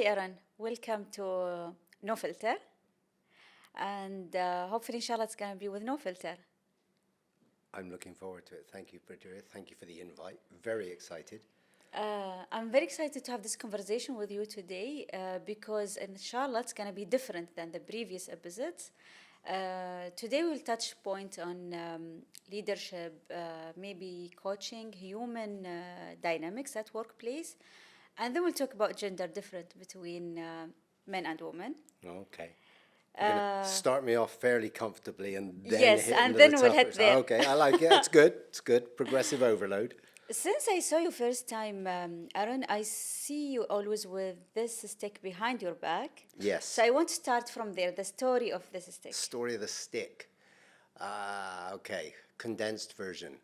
Hi, Aaron. Welcome to No Filter. And hopefully, inshallah, it's going to be with no filter. I'm looking forward to it. Thank you, Patricia. Thank you for the invite. Very excited. I'm very excited to have this conversation with you today because, inshallah, it's going to be different than the previous episodes. Today, we'll touch point on leadership, maybe coaching, human dynamics at workplace. And then we'll talk about gender difference between men and women. Okay. You're going to start me off fairly comfortably and then yes, hit and into then the we'll hit tougher there. Okay, I like it. It's good. It's good. Progressive overload. Since I saw you first time, Aaron, I see you always with this stick behind your back. Yes. So I want to start from there, the story of this stick. Story of the stick. Okay, condensed version.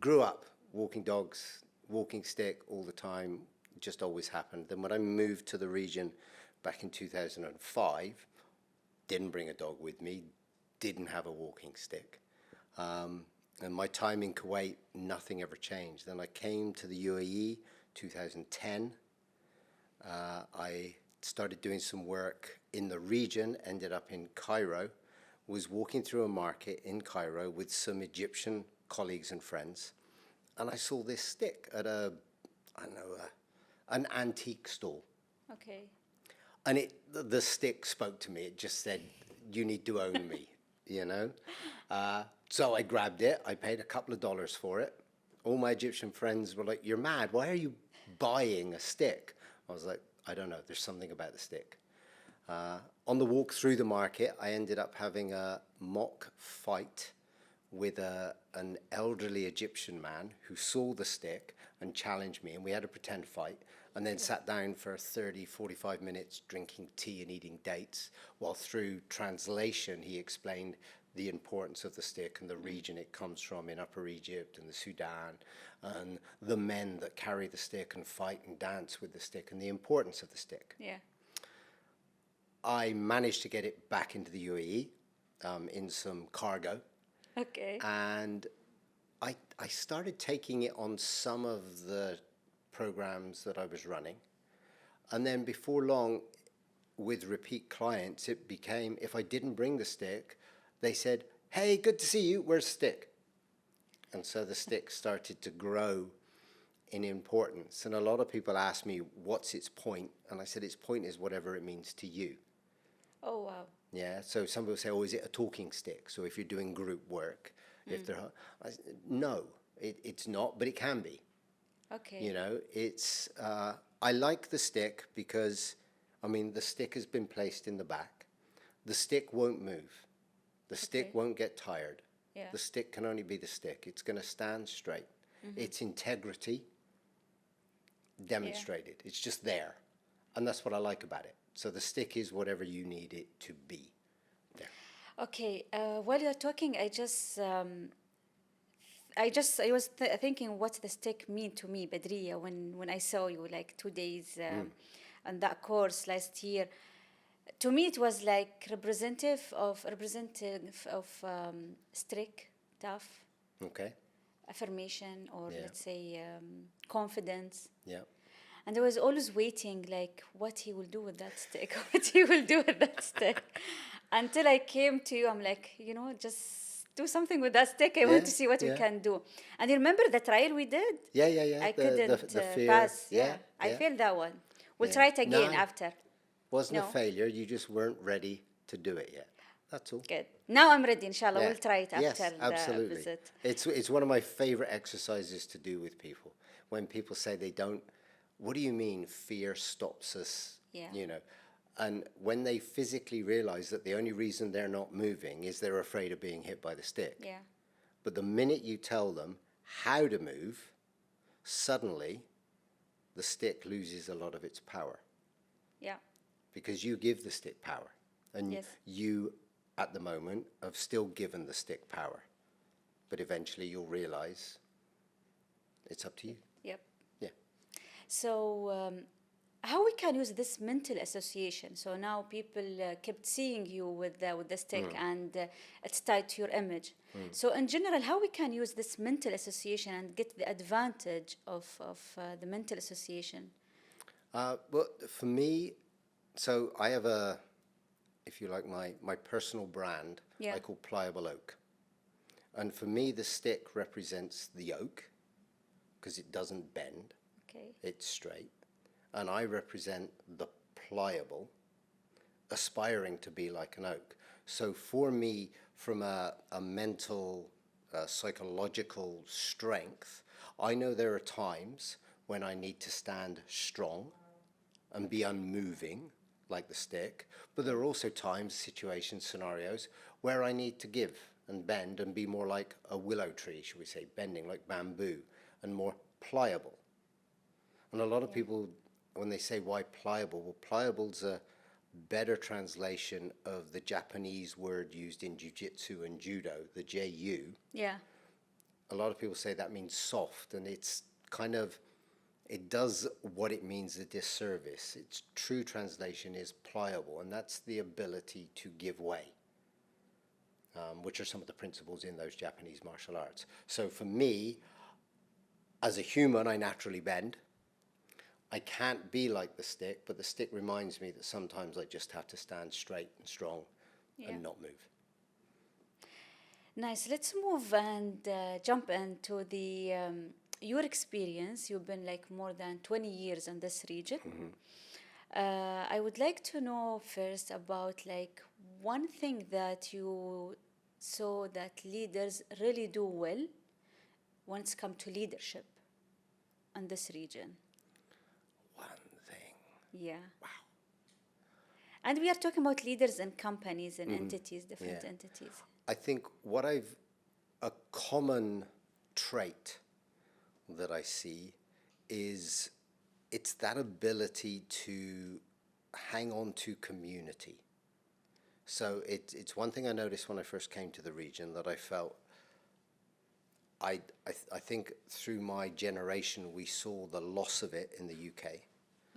Grew up walking dogs, walking stick all the time, just always happened. Then when I moved to the region back in 2005, didn't bring a dog with me, didn't have a walking stick. And my time in Kuwait, nothing ever changed. Then I came to the UAE, 2010. I started doing some work in the region, ended up in Cairo, was walking through a market in Cairo with some Egyptian colleagues and friends. And I saw this stick at an antique stall. Okay. And the stick spoke to me. It just said, you need to own me, you know? So I grabbed it. I paid a couple of dollars for it. All my Egyptian friends were like, you're mad. Why are you buying a stick? I was like, I don't know. There's something about the stick. On the walk through the market, I ended up having a mock fight with an elderly Egyptian man who saw the stick and challenged me. And we had a pretend fight. And then sat down for 30, 45 minutes drinking tea and eating dates, while through translation he explained the importance of the stick and the region it comes from in Upper Egypt and the Sudan, and the men that carry the stick and fight and dance with the stick and the importance of the stick. Yeah. I managed to get it back into the UAE in some cargo. Okay. And I started taking it on some of the programs that I was running. And then before long, with repeat clients, it became, if I didn't bring the stick, they said, hey, good to see you, where's the stick? And so the stick started to grow in importance. And a lot of people ask me, what's its point? And I said, its point is whatever it means to you. Oh, wow. Yeah, so some people say, oh, is it a talking stick? So if you're doing group work, if they're, no, it's not, but it can be. Okay. You know, it's, I like the stick because, I mean, the stick has been placed in the back. The stick won't move. The stick won't get tired. Yeah. The stick can only be the stick. It's going to stand straight. Its integrity demonstrated. It's just there. And that's what I like about it. So the stick is whatever you need it to be. There. Okay. While you're talking, I was thinking what the stick mean to me, Badriya, when I saw you like 2 days on that course last year. To me, it was like representative of strict, tough, Okay. affirmation, or let's say confidence. Yeah. And I was always waiting, like, what he will do with that stick, what he will do with that stick. Until I came to you, I'm like, just do something with that stick. I want to see what we can do. And you remember the trial we did? Yeah. I couldn't the fear. pass. Yeah. I failed that one. We'll try it again after. Wasn't a failure. You just weren't ready to do it yet. That's all. Good. Now I'm ready, inshallah. We'll try it after absolutely. the visit. It's one of my favorite exercises to do with people. When people say they don't, what do you mean fear stops us? Yeah. You know, and when they physically realize that the only reason they're not moving is they're afraid of being hit by the stick. Yeah. But the minute you tell them how to move, suddenly the stick loses a lot of its power. Yeah. Because you give the stick power. And you, at the moment, have still given the stick power. But eventually you'll realize it's up to you. Yep. Yeah. So how we can use this mental association? So now people kept seeing you with the stick and it's tied to your image. So in general, how we can use this mental association and get the advantage of the mental association? Well, for me, So I have if you like, my personal brand, Yeah. I call pliable oak. And for me, the stick represents the oak because it doesn't bend, Okay. it's straight. And I represent the pliable, aspiring to be like an oak. So for me, from a mental, psychological strength, I know there are times when I need to stand strong and be unmoving like the stick, but there are also times, situations, scenarios where I need to give and bend and be more like a willow tree, should we say, bending like bamboo and more pliable. And a lot of people, when they say why pliable, well, pliable's a better translation of the Japanese word used in jiu-jitsu and judo, the Ju. Yeah. A lot of people say that means soft, and it's kind of, it does what it means a disservice. Its true translation is pliable, and that's the ability to give way, which are some of the principles in those Japanese martial arts. So for me, as a human, I naturally bend. I can't be like the stick, but the stick reminds me that sometimes I just have to stand straight and strong and not move. Nice. Let's move and jump into the your experience. You've been like more than 20 years in this region. I would like to know first about like one thing that you saw that leaders really do well when it's come to leadership in this region. One thing. Yeah. Wow. And we are talking about leaders in companies and entities, different entities. I think a common trait that I see is it's that ability to hang on to community. So it's one thing I noticed when I first came to the region that I felt, I think through my generation we saw the loss of it in the UK.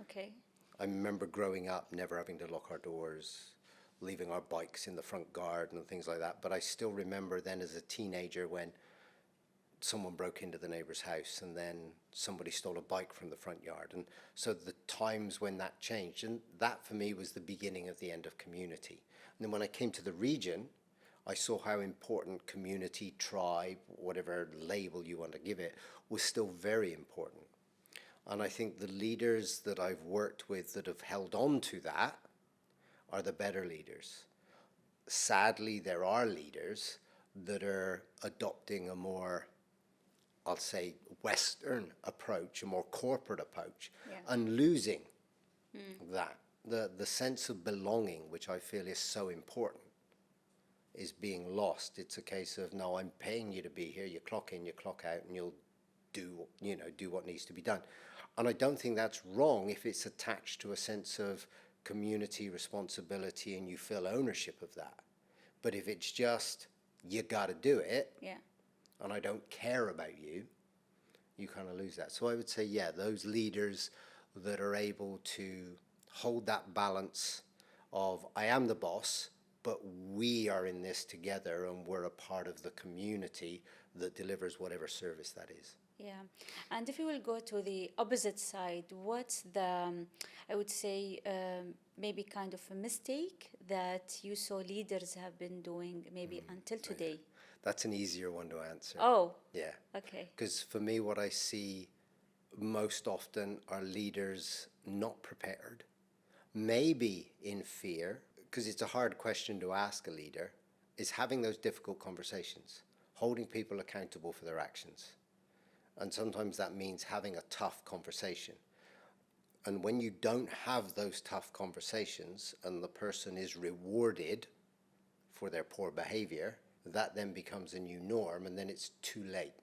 Okay. I remember growing up, never having to lock our doors, leaving our bikes in the front garden and things like that. But I still remember then as a teenager when someone broke into the neighbor's house and then somebody stole a bike from the front yard. And so the times when that changed, and that for me was the beginning of the end of community. And then when I came to the region, I saw how important community, tribe, whatever label you want to give it, was still very important. And I think the leaders that I've worked with that have held on to that are the better leaders. Sadly, there are leaders that are adopting a more, I'll say, Western approach, a more corporate approach, and losing that. The sense of belonging, which I feel is so important, is being lost. It's a case of, no, I'm paying you to be here, you clock in, you clock out, and you'll do what needs to be done. And I don't think that's wrong if it's attached to a sense of community responsibility and you feel ownership of that. But if it's just, you got to do it, and I don't care about you, you kind of lose that. So I would say, those leaders that are able to hold that balance of, I am the boss, but we are in this together and we're a part of the community that delivers whatever service that is. Yeah, and if you will go to the opposite side, what's the, I would say, maybe kind of a mistake that you saw leaders have been doing maybe until today? That's an easier one to answer. Oh. Yeah. Okay. Because for me, what I see most often are leaders not prepared, maybe in fear, because it's a hard question to ask a leader, is having those difficult conversations, holding people accountable for their actions. And sometimes that means having a tough conversation. And when you don't have those tough conversations and the person is rewarded for their poor behavior, that then becomes a new norm, and then it's too late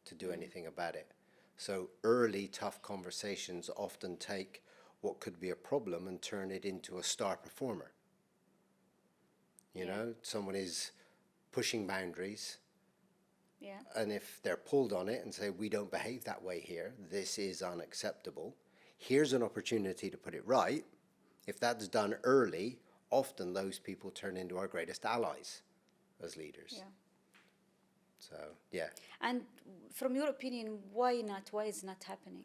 to do anything about it. So early tough conversations often take what could be a problem and turn it into a star performer. You know, someone is pushing boundaries. Yeah. And if they're pulled on it and say, we don't behave that way here, this is unacceptable, here's an opportunity to put it right. If that's done early, often those people turn into our greatest allies as leaders. Yeah. So, yeah. And from your opinion, why not? Why is not happening?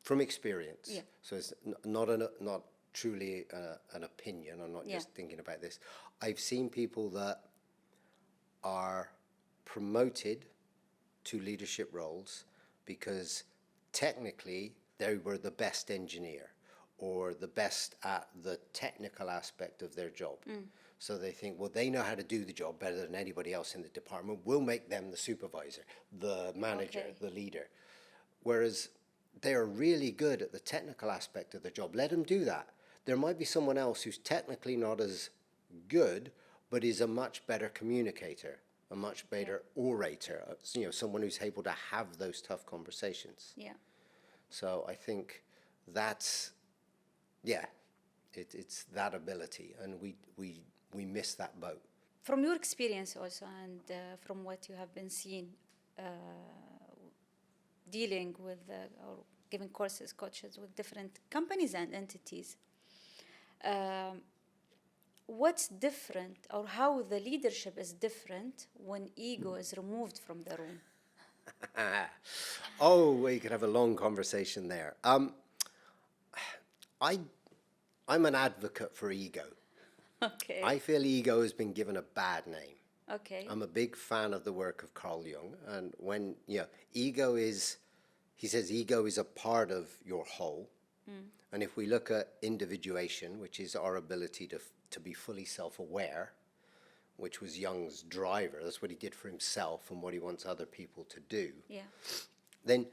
From experience. Yeah. So it's not truly an opinion. I'm not just thinking about this. I've seen people that are promoted to leadership roles because technically they were the best engineer or the best at the technical aspect of their job. So they think, well, they know how to do the job better than anybody else in the department. We'll make them the supervisor, the manager, the leader. Whereas they're really good at the technical aspect of the job. Let them do that. There might be someone else who's technically not as good, but is a much better communicator, a much better orator, you know, someone who's able to have those tough conversations. Yeah. So I think that's, it's that ability, and we miss that boat. From your experience also, and from what you have been seeing, dealing with or giving courses, coaches with different companies and entities, what's different, or how the leadership is different when ego is removed from the room? Oh, we could have a long conversation there. I'm an advocate for ego. Okay. I feel ego has been given a bad name. Okay. I'm a big fan of the work of Carl Jung, and when ego is, he says ego is a part of your whole. And if we look at individuation, which is our ability to be fully self-aware, which was Jung's driver, that's what he did for himself and what he wants other people to do, then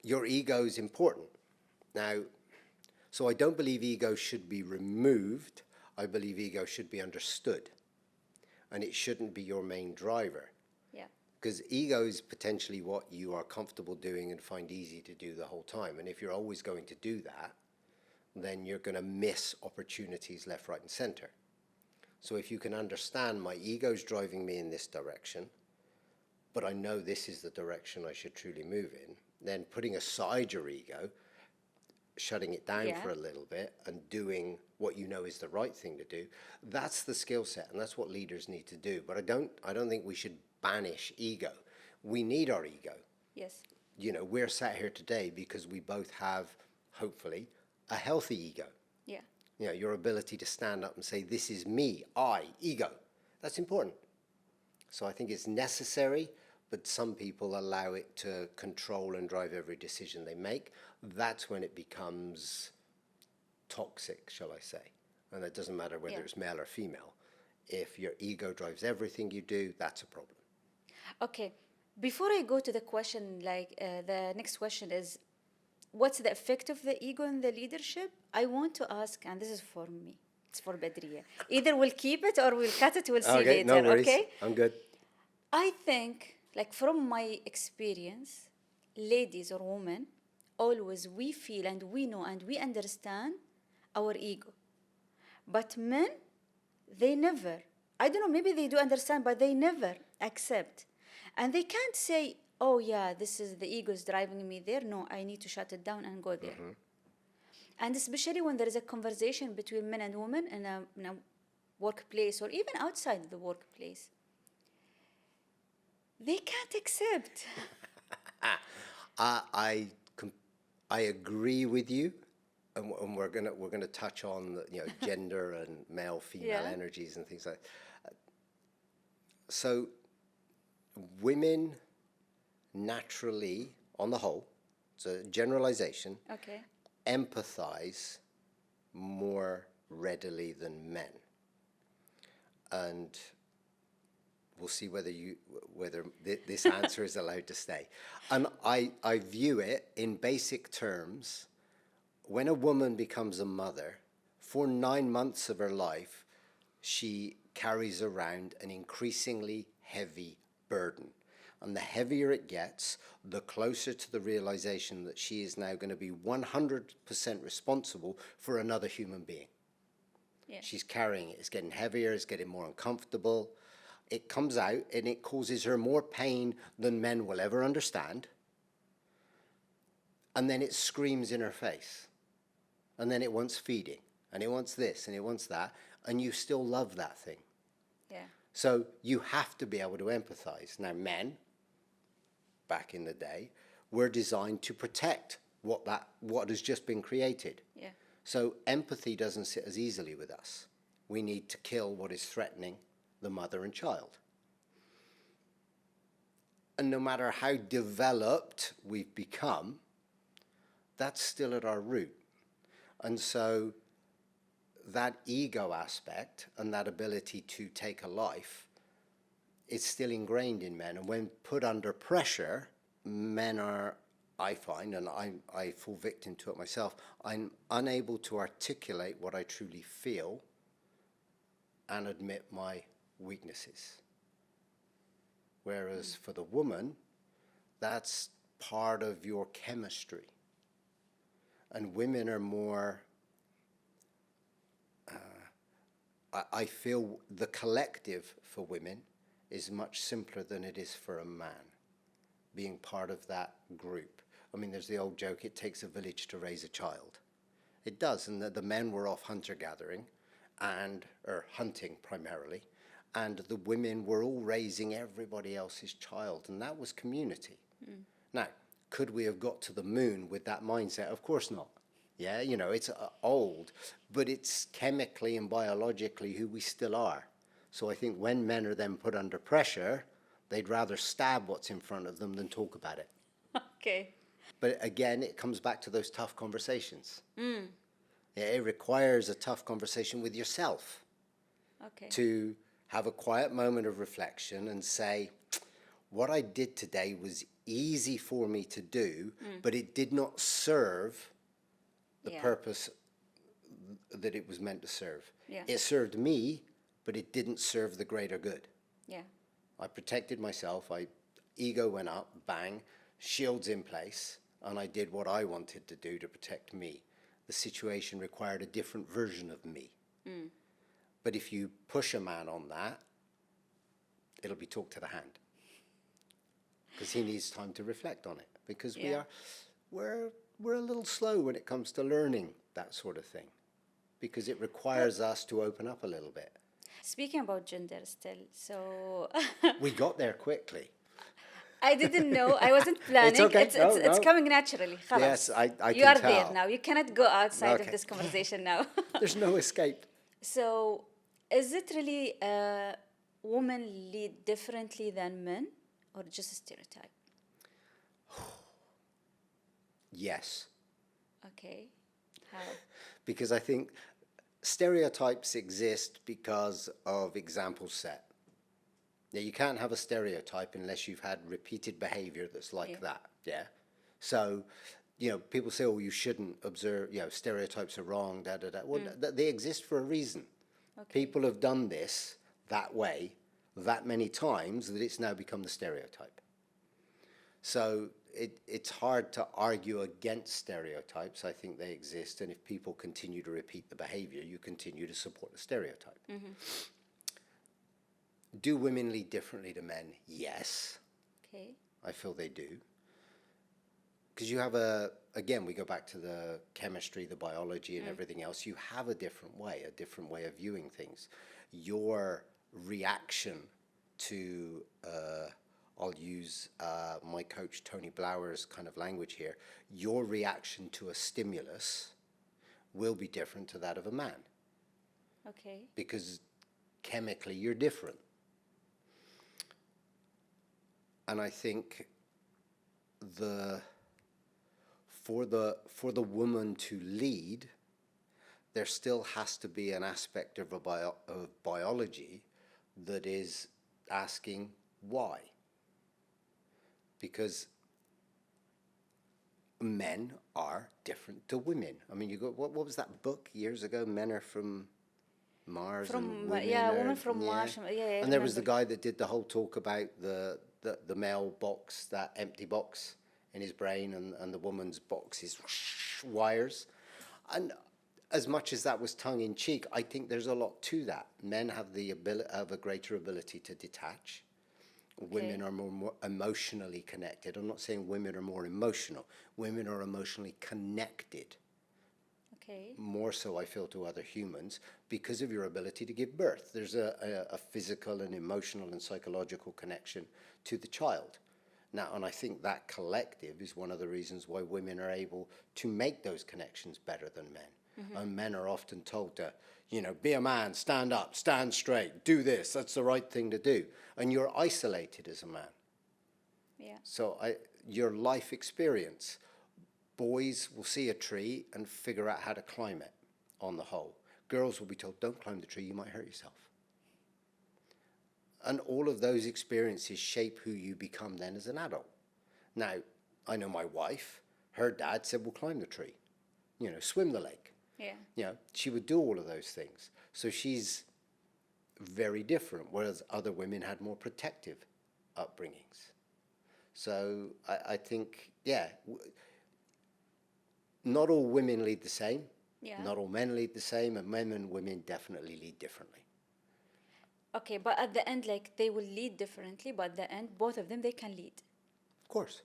your ego is important. Now, so I don't believe ego should be removed. I believe ego should be understood, and it shouldn't be your main driver. Yeah. Because ego is potentially what you are comfortable doing and find easy to do the whole time. And if you're always going to do that, then you're going to miss opportunities left, right, and center. So if you can understand my ego's driving me in this direction, but I know this is the direction I should truly move in, then putting aside your ego, shutting it down for a little bit and doing what you know is the right thing to do, that's the skill set, and that's what leaders need to do. But I don't think we should banish ego. We need our ego. Yes. You know, we're sat here today because we both have, hopefully, a healthy ego. Yeah. You know, your ability to stand up and say, this is me, I, ego. That's important. So I think it's necessary, but some people allow it to control and drive every decision they make. That's when it becomes toxic, shall I say. And it doesn't matter whether it's male or female. If your ego drives everything you do, that's a problem. Okay. Before I go to the question, the next question is, what's the effect of the ego in the leadership? I want to ask, and this is for me, it's for Badriya. Either we'll keep it or we'll cut it, we'll see later, no worries. Okay? I'm good. I think, from my experience, ladies or women, always we feel and we know and we understand our ego. But men, they never, I don't know, maybe they do understand, but they never accept. And they can't say, oh yeah, this is the ego is driving me there. No, I need to shut it down and go there. And especially when there is a conversation between men and women in a workplace or even outside the workplace, they can't accept. I agree with you, and we're gonna touch on gender and male female energies and things like that. So women naturally, on the whole, it's a generalization, empathize more readily than men, and we'll see whether this answer is allowed to stay. And I view it in basic terms. When a woman becomes a mother, for 9 months of her life, she carries around an increasingly heavy burden. And the heavier it gets, the closer to the realization that she is now going to be 100% responsible for another human being. Yeah. She's carrying it. It's getting heavier. It's getting more uncomfortable. It comes out and it causes her more pain than men will ever understand. And then it screams in her face. And then it wants feeding. And it wants this and it wants that. And you still love that thing. Yeah. So you have to be able to empathize. Now, men, back in the day, were designed to protect what has just been created. Yeah. So empathy doesn't sit as easily with us. We need to kill what is threatening the mother and child. And no matter how developed we've become, that's still at our root. And so that ego aspect and that ability to take a life is still ingrained in men. And when put under pressure, men are, I find, and I fall victim to it myself, I'm unable to articulate what I truly feel and admit my weaknesses. Whereas for the woman, that's part of your chemistry. And women are more, I feel the collective for women is much simpler than it is for a man, being part of that group. I mean, there's the old joke, it takes a village to raise a child. It does, and the men were off hunter-gathering, or hunting primarily, and the women were all raising everybody else's child, and that was community. Now, could we have got to the moon with that mindset? Of course not. Yeah, you know, it's old, but it's chemically and biologically who we still are. So I think when men are then put under pressure, they'd rather stab what's in front of them than talk about it. Okay. But again, it comes back to those tough conversations. Yeah, it requires a tough conversation with yourself. Okay. To have a quiet moment of reflection and say, what I did today was easy for me to do, but it did not serve the purpose that it was meant to serve. Yeah. It served me, but it didn't serve the greater good. Yeah. I protected myself, ego went up, bang, shields in place, and I did what I wanted to do to protect me. The situation required a different version of me. But if you push a man on that, it'll be talk to the hand. Because he needs time to reflect on it. Because we're a little slow when it comes to learning that sort of thing. Because it requires us to open up a little bit. Speaking about gender still, so... We got there quickly. I didn't know. I wasn't planning. It's okay. It's coming naturally. خلاص. Yes, I can You are tell. there now. You cannot go outside Okay. of this conversation now. There's no escape. So, is it really women lead differently than men, or just a stereotype? Yes. Okay. How? Because I think stereotypes exist because of example set. Now, you can't have a stereotype unless you've had repeated behavior that's like that, yeah? So, you know, people say, oh, you shouldn't observe, you know, stereotypes are wrong, da-da-da. Well, they exist for a reason. Okay. People have done this that way that many times that it's now become the stereotype. So it's hard to argue against stereotypes. I think they exist, and if people continue to repeat the behavior, you continue to support the stereotype. Do women lead differently to men? Yes. Okay. I feel they do. Because you have again, we go back to the chemistry, the biology, and everything else. You have a different way of viewing things. Your reaction to, I'll use my coach Tony Blauer's kind of language here, your reaction to a stimulus will be different to that of a man. Okay. Because chemically you're different. And I think for the woman to lead, there still has to be an aspect of biology that is asking why. Because men are different to women. I mean, you go, what was that book years ago? Men are from Mars and women women from Mars. Yeah, and there was the guy that did the whole talk about the male box, that empty box in his brain, and the woman's box is wires. And as much as that was tongue-in-cheek, I think there's a lot to that. Men have a greater ability to detach. Women are more emotionally connected. I'm not saying women are more emotional. Women are emotionally connected. Okay. More so, I feel, to other humans because of your ability to give birth. There's a physical and emotional and psychological connection to the child. Now, and I think that collective is one of the reasons why women are able to make those connections better than men. And men are often told to, be a man, stand up, stand straight, do this, that's the right thing to do. And you're isolated as a man. Yeah. So your life experience, boys will see a tree and figure out how to climb it on the whole. Girls will be told, don't climb the tree, you might hurt yourself. And all of those experiences shape who you become then as an adult. Now, I know my wife, her dad said, well, climb the tree, swim the lake. Yeah. She would do all of those things. So she's very different, whereas other women had more protective upbringings. So I think, not all women lead the same. Yeah. Not all men lead the same, and men and women definitely lead differently. Okay, but at the end, like, they will lead differently, but at the end, both of them, they can lead. Of course.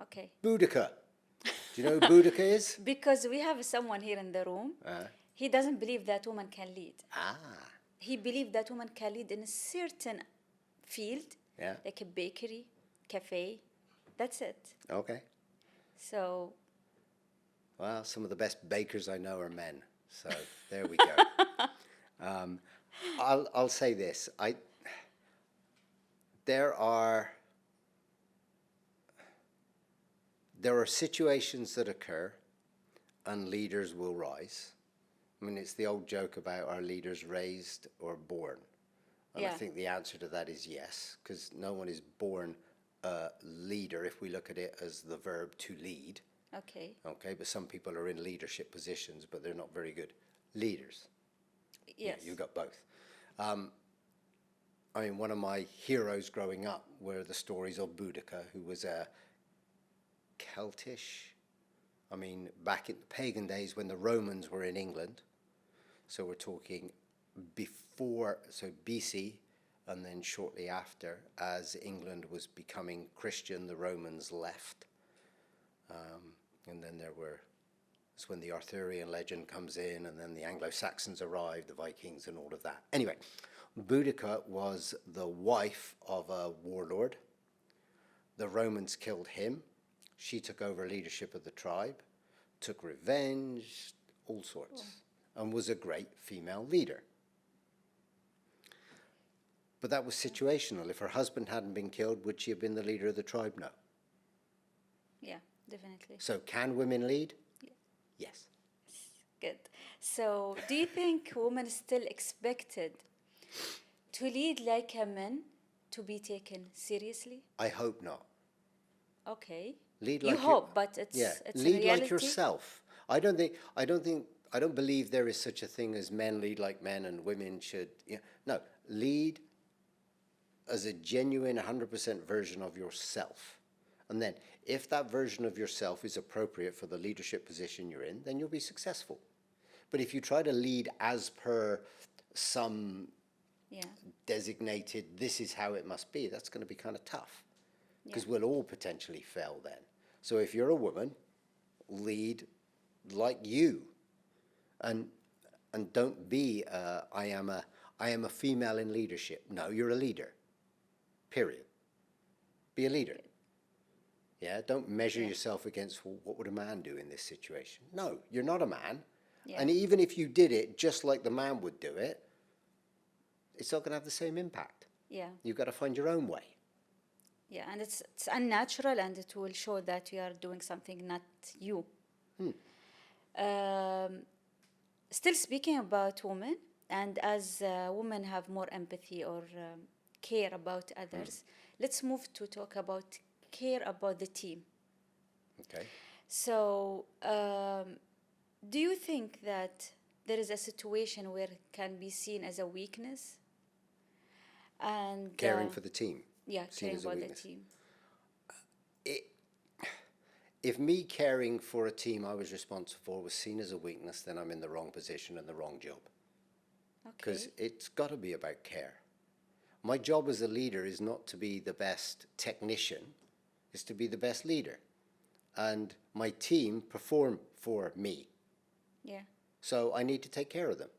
Okay. Boudica. Do you know who Boudica is? Because we have someone here in the room. He doesn't believe that women can lead. He believes that women can lead in a certain field, like a bakery, cafe. That's it. Okay. So. Well, some of the best bakers I know are men. So there we go. I'll say this. There are situations that occur and leaders will rise. I mean, it's the old joke about are leaders raised or born? And I think the answer to that is yes, because no one is born a leader if we look at it as the verb to lead. Okay. Okay, but some people are in leadership positions, but they're not very good leaders. Yes. Yeah, you've got both. I mean, one of my heroes growing up were the stories of Boudica, who was a Celtish. I mean, back in the pagan days when the Romans were in England. So we're talking before, so BC, and then shortly after, as England was becoming Christian, the Romans left. And then it's when the Arthurian legend comes in, and then the Anglo-Saxons arrived, the Vikings and all of that. Anyway, Boudica was the wife of a warlord. The Romans killed him. She took over leadership of the tribe, took revenge, all sorts, and was a great female leader. But that was situational. If her husband hadn't been killed, would she have been the leader of the tribe? No. Yeah, definitely. So can women lead? Yeah. Yes. Good. So do you think women still expected to lead like a man to be taken seriously? I hope not. Okay. Lead you like hope, but it's lead reality. like yourself. I don't believe there is such a thing as men lead like men and women should. No, lead as a genuine 100% version of yourself. And then if that version of yourself is appropriate for the leadership position you're in, then you'll be successful. But if you try to lead as per some designated, this is how it must be, that's going to be kind of tough. Because we'll all potentially fail then. So if you're a woman, lead like you. And don't be, I am a female in leadership. No, you're a leader. Period. Be a leader. Yeah, don't measure yourself against, well, what would a man do in this situation? No, you're not a man. Yeah. And even if you did it just like the man would do it, it's not going to have the same impact. Yeah. You've got to find your own way. Yeah, and it's unnatural, and it will show that you are doing something not you. Still speaking about women, and as women have more empathy or care about others, let's move to talk about care about the team. Okay. So, do you think that there is a situation where it can be seen as a weakness? And caring for the team. Yeah, caring about the team. If me caring for a team I was responsible for was seen as a weakness, then I'm in the wrong position and the wrong job. Because it's got to be about care. My job as a leader is not to be the best technician, it's to be the best leader. And my team perform for me. Yeah. So I need to take care of them.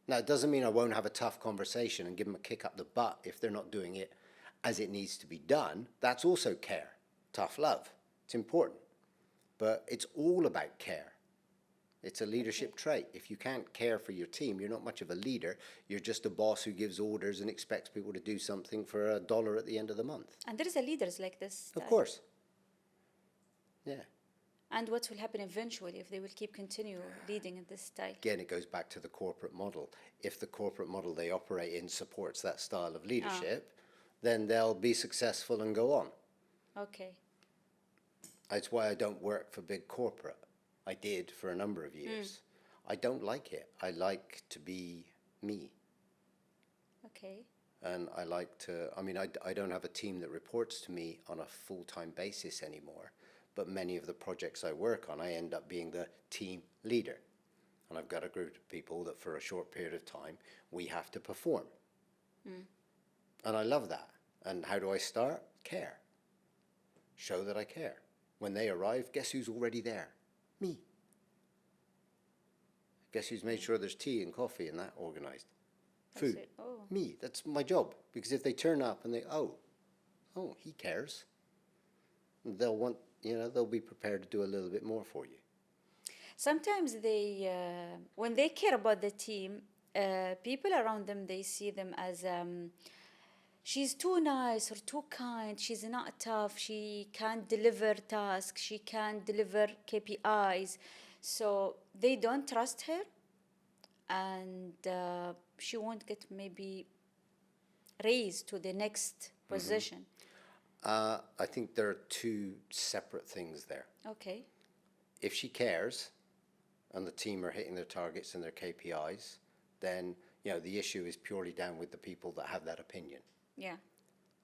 Now, it doesn't mean I won't have a tough conversation and give them a kick up the butt if they're not doing it as it needs to be done. That's also care, tough love. It's important. But it's all about care. It's a leadership trait. If you can't care for your team, you're not much of a leader. You're just a boss who gives orders and expects people to do something for $1 at the end of the month. And there is a leaders like this. Of course. Yeah. And what will happen eventually if they will continue leading in this style? Again, it goes back to the corporate model. If the corporate model they operate in supports that style of leadership, then they'll be successful and go on. Okay. That's why I don't work for big corporate. I did for a number of years. I don't like it. I like to be me. Okay. And I like to, I don't have a team that reports to me on a full-time basis anymore. But many of the projects I work on, I end up being the team leader. And I've got a group of people that for a short period of time, we have to perform. And I love that. And how do I start? Care. Show that I care. When they arrive, guess who's already there? Me. Guess who's made sure there's tea and coffee and that organized? Food. That's it. Oh. Me. That's my job. Because if they turn up and they, oh, he cares, they'll want, they'll be prepared to do a little bit more for you. Sometimes they, when they care about the team, people around them, they see them as, she's too nice or too kind, she's not tough, she can't deliver tasks, she can't deliver KPIs. So they don't trust her, and she won't get maybe raised to the next position. I think there are two separate things there. Okay. If she cares and the team are hitting their targets and their KPIs, then, the issue is purely down with the people that have that opinion. Yeah.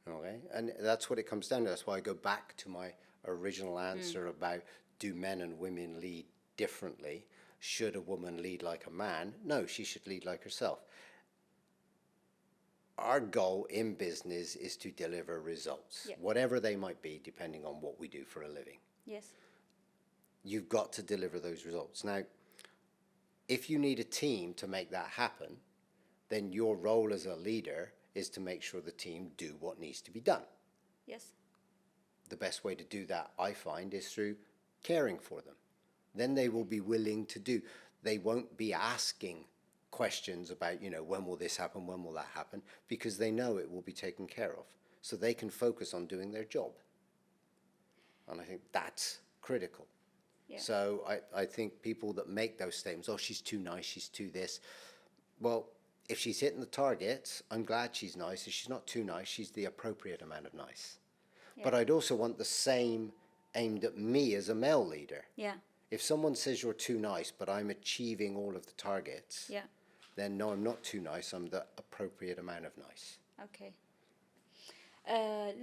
Okay? And that's what it comes down to. That's why I go back to my original answer about, do men and women lead differently? Should a woman lead like a man? No, she should lead like herself. Our goal in business is to deliver results, whatever they might be, depending on what we do for a living. Yes. You've got to deliver those results. Now, if you need a team to make that happen, then your role as a leader is to make sure the team do what needs to be done. Yes. The best way to do that, I find, is through caring for them. Then they will be willing to do. They won't be asking questions about, when will this happen, when will that happen, because they know it will be taken care of. So they can focus on doing their job. And I think that's critical. Yeah. So I think people that make those statements, she's too nice, she's too this. Well, if she's hitting the targets, I'm glad she's nice. If she's not too nice, she's the appropriate amount of nice. Yeah. But I'd also want the same aimed at me as a male leader. Yeah. If someone says you're too nice, but I'm achieving all of the targets, then no, I'm not too nice. I'm the appropriate amount of nice. Okay.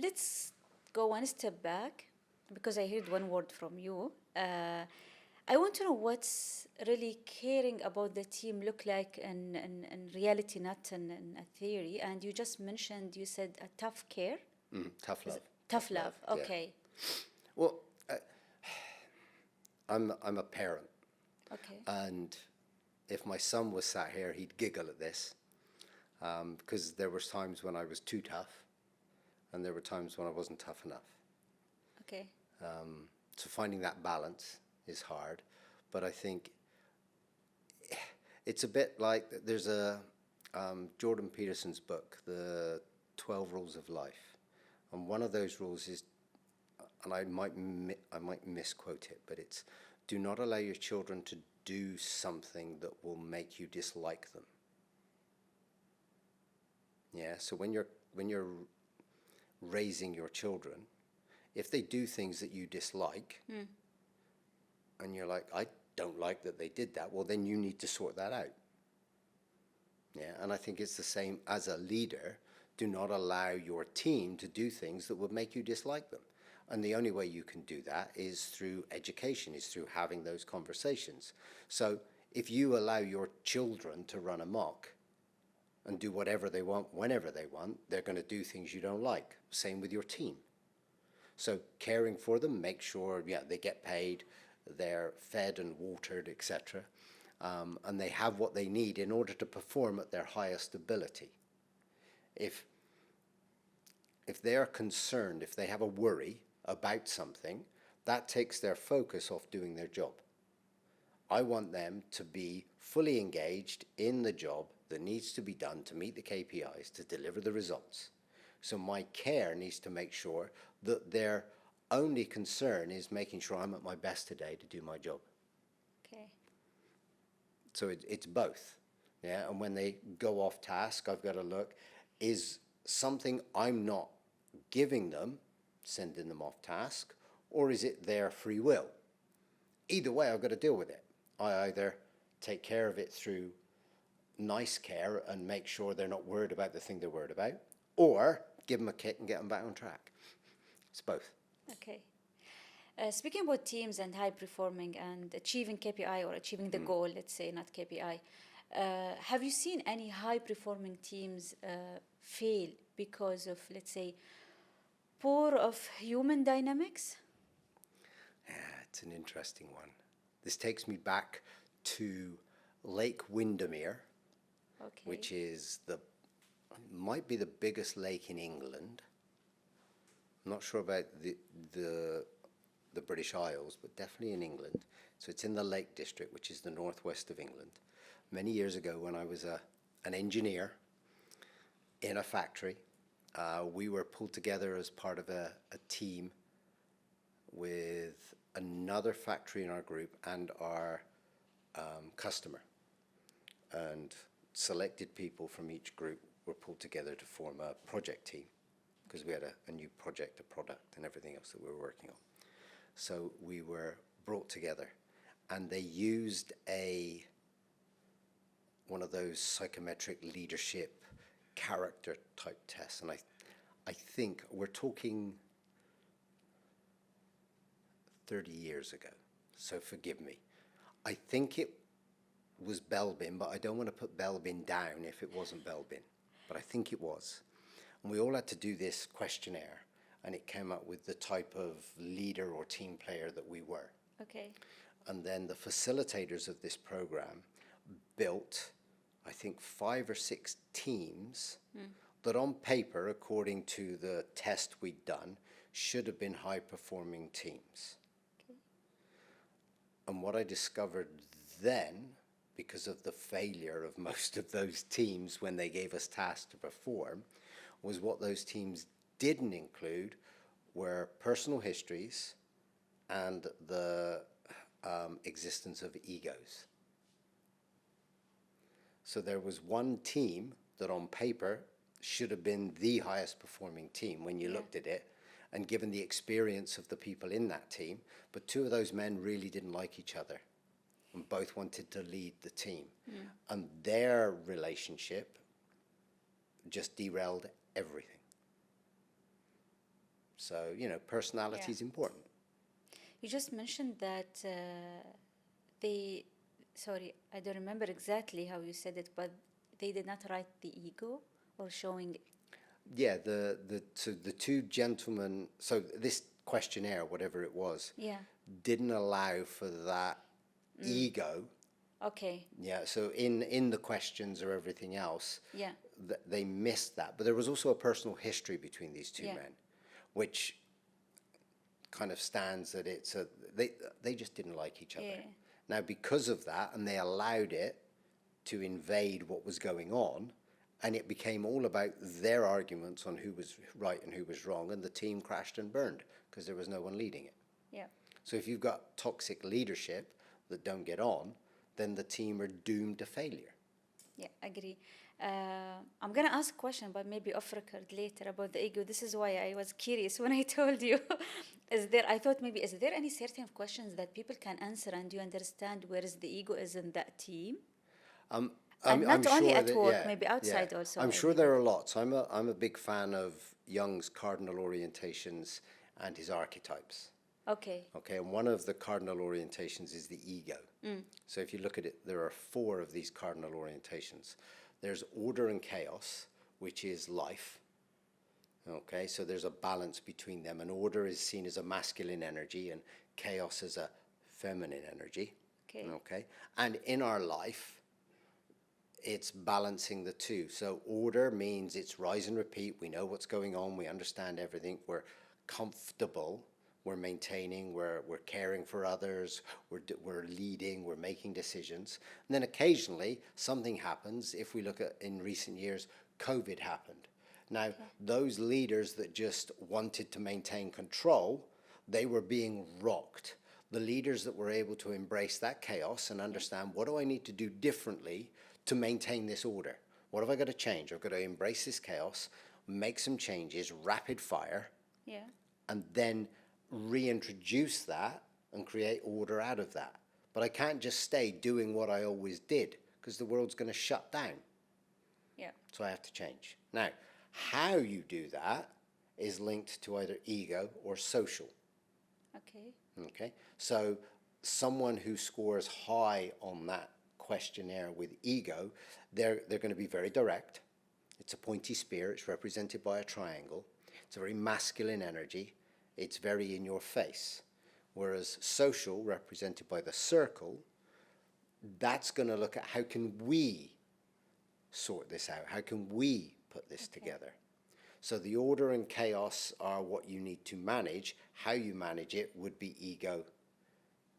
Let's go one step back, because I heard one word from you. I want to know what's really caring about the team look like in reality, not in a theory. And you just mentioned, you said a tough care. Tough love. Tough love. Okay. Yeah. Well, I'm a parent. Okay. And if my son was sat here, he'd giggle at this, because there were times when I was too tough, and there were times when I wasn't tough enough. Okay. So finding that balance is hard, but I think it's a bit like there's a Jordan Peterson's book, The 12 Rules of Life, and one of those rules is, and I might misquote it, but it's, do not allow your children to do something that will make you dislike them. Yeah, so when you're raising your children, if they do things that you dislike, and you're like, I don't like that they did that, well, then you need to sort that out. Yeah, and I think it's the same as a leader. Do not allow your team to do things that would make you dislike them. And the only way you can do that is through education, is through having those conversations. So if you allow your children to run amok and do whatever they want, whenever they want, they're going to do things you don't like. Same with your team. So caring for them, make sure they get paid, they're fed and watered, etc. And they have what they need in order to perform at their highest ability. If they're concerned, if they have a worry about something, that takes their focus off doing their job. I want them to be fully engaged in the job that needs to be done to meet the KPIs, to deliver the results. So my care needs to make sure that their only concern is making sure I'm at my best today to do my job. Okay. So it's both. Yeah, and when they go off task, I've got to look, is something I'm not giving them, sending them off task, or is it their free will? Either way, I've got to deal with it. I either take care of it through nice care and make sure they're not worried about the thing they're worried about, or give them a kick and get them back on track. It's both. Okay. Speaking about teams and high performing and achieving KPI or achieving the goal, let's say, not KPI, have you seen any high performing teams fail because of, let's say, poor of human dynamics? Yeah, it's an interesting one. This takes me back to Lake Windermere, Okay. which is might be the biggest lake in England. I'm not sure about the British Isles, but definitely in England. So it's in the Lake District, which is the northwest of England. Many years ago, when I was an engineer in a factory, we were pulled together as part of a team with another factory in our group and our customer. And selected people from each group were pulled together to form a project team, because we had a new project, a product, and everything else that we were working on. So we were brought together, and they used one of those psychometric leadership character type tests. And I think we're talking 30 years ago, so forgive me. I think it was Belbin, but I don't want to put Belbin down if it wasn't Belbin, but I think it was. And we all had to do this questionnaire, and it came up with the type of leader or team player that we were. Okay. And then the facilitators of this program built, I think, 5 or 6 teams that on paper, according to the test we'd done, should have been high-performing teams. Okay. And what I discovered then, because of the failure of most of those teams when they gave us tasks to perform, was what those teams didn't include were personal histories and the existence of egos. So there was one team that on paper should have been the highest performing team when you looked at it, and given the experience of the people in that team, but 2 of those men really didn't like each other and both wanted to lead the team. And their relationship just derailed everything. So, personality is important. You just mentioned that sorry, I don't remember exactly how you said it, but they did not write the ego or showing. Yeah, so the 2 gentlemen, so this questionnaire, whatever it was, didn't allow for that ego. Okay. Yeah, so in the questions or everything else, Yeah. They missed that. But there was also a personal history between these 2 men, which kind of stands that they just didn't like each other. Yeah. Now, because of that, and they allowed it to invade what was going on, and it became all about their arguments on who was right and who was wrong, and the team crashed and burned because there was no one leading it. Yeah. So if you've got toxic leadership that don't get on, then the team are doomed to failure. Yeah, agree. I'm going to ask a question, but maybe off record later about the ego. This is why I was curious when I told you. Is there any certain questions that people can answer and you understand where is the ego is in that team? And not only sure at work, maybe outside also. I'm sure there are lots. I'm a big fan of Jung's cardinal orientations and his archetypes. Okay. Okay, and one of the cardinal orientations is the ego. So if you look at it, there are 4 of these cardinal orientations. There's order and chaos, which is life. Okay, so there's a balance between them, and order is seen as a masculine energy and chaos as a feminine energy. Okay. Okay, and in our life, it's balancing the 2. So order means it's rise and repeat. We know what's going on. We understand everything. We're comfortable. we're maintaining, we're caring for others, we're leading, we're making decisions. And then occasionally something happens. If we look at in recent years, COVID happened. Now, those leaders that just wanted to maintain control, they were being rocked. The leaders that were able to embrace that chaos and understand, what do I need to do differently to maintain this order? What have I got to change? I've got to embrace this chaos, make some changes, rapid fire, and then reintroduce that and create order out of that. But I can't just stay doing what I always did, because the world's going to shut down. So I have to change. Now, how you do that is linked to either ego or social. Okay. So someone who scores high on that questionnaire with ego, they're going to be very direct. It's a pointy spear. It's represented by a triangle. It's a very masculine energy. It's very in your face. Whereas social, represented by the circle, that's going to look at how can we sort this out? How can we put this together? So the order and chaos are what you need to manage. How you manage it would be ego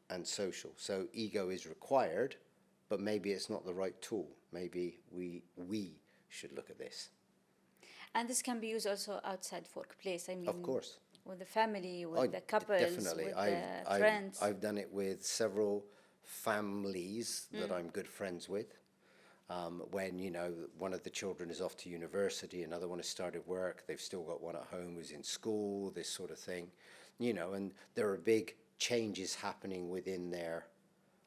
and social. So ego is required, but maybe it's not the right tool. Maybe we should look at this. And this can be used also outside workplace. I mean, of course, with the family, with the couples, definitely. with the friends. I've done it with several families that I'm good friends with. When, you know, one of the children is off to university, another one has started work, they've still got one at home who's in school, this sort of thing, you know, and there are big changes happening within their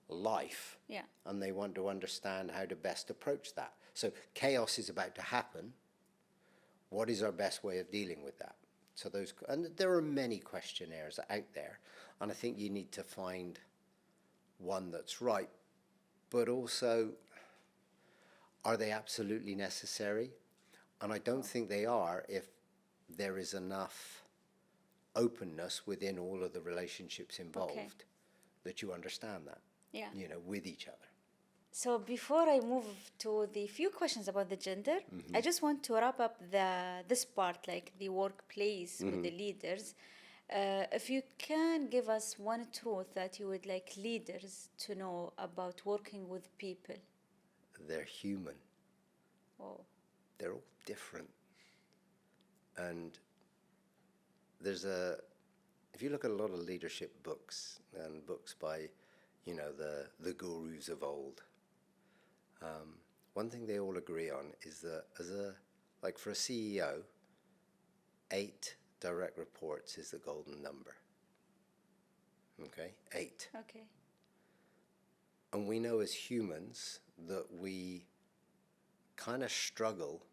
life. And they want to understand how to best approach that. So chaos is about to happen. What is our best way of dealing with that? So those, and there are many questionnaires out there, and I think you need to find one that's right, but also, are they absolutely necessary? And I don't think they are if there is enough openness within all of the relationships involved that you understand that, you know, with each other. So before I move to the few questions about the gender, I just want to wrap up this part, like the workplace with the leaders. If you can give us one truth that you would like leaders to know about working with people. They're human. Oh. They're all different. And if you look at a lot of leadership books and books by, you know, the gurus of old, one thing they all agree on is that like for a CEO, 8 direct reports is the golden number. Okay? 8. Okay. And we know as humans that we kind of struggle